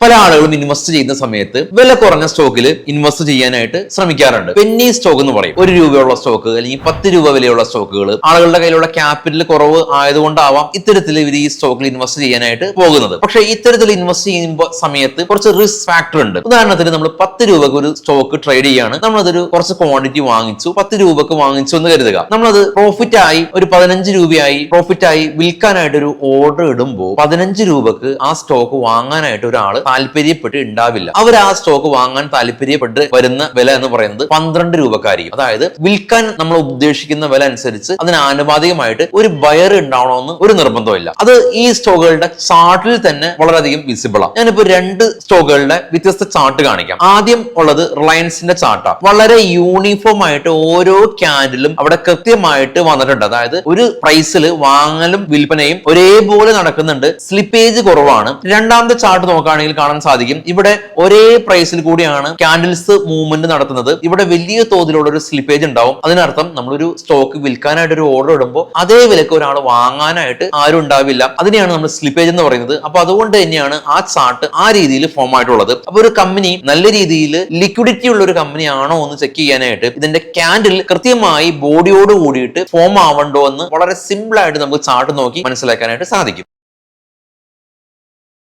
പല ആളുകളും ഇൻവെസ്റ്റ് ചെയ്യുന്ന സമയത്ത് വില കുറഞ്ഞ സ്റ്റോക്കിൽ ഇൻവെസ്റ്റ് ചെയ്യാനായിട്ട് ശ്രമിക്കാറുണ്ട്. പെന്നി സ്റ്റോക്ക് എന്ന് പറയും. 1 രൂപയുള്ള സ്റ്റോക്ക് അല്ലെങ്കിൽ 10 രൂപ വിലയുള്ള സ്റ്റോക്കുകൾ ആളുകളുടെ കയ്യിലുള്ള ക്യാപിറ്റൽ കുറവ് ആയതുകൊണ്ടാവാം ഇത്തരത്തിൽ ഇവർ ഈ സ്റ്റോക്കിൽ ഇൻവെസ്റ്റ് ചെയ്യാനായിട്ട് പോകുന്നത്. പക്ഷേ ഇത്തരത്തിൽ ഇൻവെസ്റ്റ് ചെയ്യുമ്പോൾ സമയത്ത് കുറച്ച് റിസ്ക് ഫാക്ടർ ഉണ്ട്. ഉദാഹരണത്തിന് നമ്മൾ 10 രൂപക്ക് ഒരു സ്റ്റോക്ക് ട്രേഡ് ചെയ്യാണ്, നമ്മളതൊരു കുറച്ച് ക്വാണ്ടിറ്റി വാങ്ങിച്ചു, 10 രൂപക്ക് വാങ്ങിച്ചു എന്ന് കരുതുക. നമ്മളത് പ്രോഫിറ്റ് ആയി ഒരു 15 രൂപയായി പ്രോഫിറ്റ് ആയി വിൽക്കാനായിട്ട് ഒരു ഓർഡർ ഇടുമ്പോൾ 15 രൂപക്ക് ആ സ്റ്റോക്ക് വാങ്ങാനായിട്ട് ഒരാൾ താല്പര്യപ്പെട്ട് ഉണ്ടാവില്ല. അവർ ആ സ്റ്റോക്ക് വാങ്ങാൻ താല്പര്യപ്പെട്ട് വരുന്ന വില എന്ന് പറയുന്നത് 12 രൂപക്കായിരിക്കും. അതായത് വിൽക്കാൻ നമ്മൾ ഉദ്ദേശിക്കുന്ന വില അനുസരിച്ച് അതിന് ആനുപാതികമായിട്ട് ഒരു ബയർ ഉണ്ടാവണമെന്ന് ഒരു നിർബന്ധമില്ല. അത് ഈ സ്റ്റോക്കുകളുടെ ചാർട്ടിൽ തന്നെ വളരെയധികം വിസിബിൾ ആണ്. ഞാനിപ്പോ 2 സ്റ്റോക്കുകളുടെ വ്യത്യസ്ത ചാർട്ട് കാണിക്കാം. ആദ്യം ഉള്ളത് റിലയൻസിന്റെ ചാർട്ടാണ്. വളരെ യൂണിഫോം ആയിട്ട് ഓരോ ക്യാൻഡിലും അവിടെ കൃത്യമായിട്ട് വന്നിട്ടുണ്ട്. അതായത് ഒരു പ്രൈസിൽ വാങ്ങലും വിൽപ്പനയും ഒരേപോലെ നടക്കുന്നുണ്ട്, സ്ലിപ്പേജ് കുറവാണ്. രണ്ടാമത്തെ ചാർട്ട് നോക്കുകയാണെങ്കിൽ കാണാൻ സാധിക്കും, ഇവിടെ ഒരേ പ്രൈസിൽ കൂടിയാണ് ക്യാൻഡിൽസ് മൂവ്മെന്റ് നടത്തുന്നത്. ഇവിടെ വലിയ തോതിലുള്ള ഒരു സ്ലിപ്പേജ് ഉണ്ടാവും. അതിനർത്ഥം നമ്മളൊരു സ്റ്റോക്ക് വിൽക്കാനായിട്ട് ഒരു ഓർഡർ ഇടുമ്പോൾ അതേ വിലക്ക് ഒരാൾ വാങ്ങാനായിട്ട് ആരും ഉണ്ടാവില്ല. അതിനെയാണ് നമ്മൾ സ്ലിപ്പേജ് എന്ന് പറയുന്നത്. അപ്പൊ അതുകൊണ്ട് തന്നെയാണ് ആ ചാർട്ട് ആ രീതിയിൽ ഫോം ആയിട്ടുള്ളത്. അപ്പൊ ഒരു കമ്പനി നല്ല രീതിയിൽ ലിക്വിഡിറ്റി ഉള്ള ഒരു കമ്പനി ആണോ എന്ന് ചെക്ക് ചെയ്യാനായിട്ട് ഇതിന്റെ ക്യാൻഡിൽ കൃത്യമായി ബോഡിയോട് കൂടിയിട്ട് ഫോം ആവണ്ടോ എന്ന് വളരെ സിമ്പിൾ ആയിട്ട് നമുക്ക് ചാർട്ട് നോക്കി മനസ്സിലാക്കാനായിട്ട് സാധിക്കും.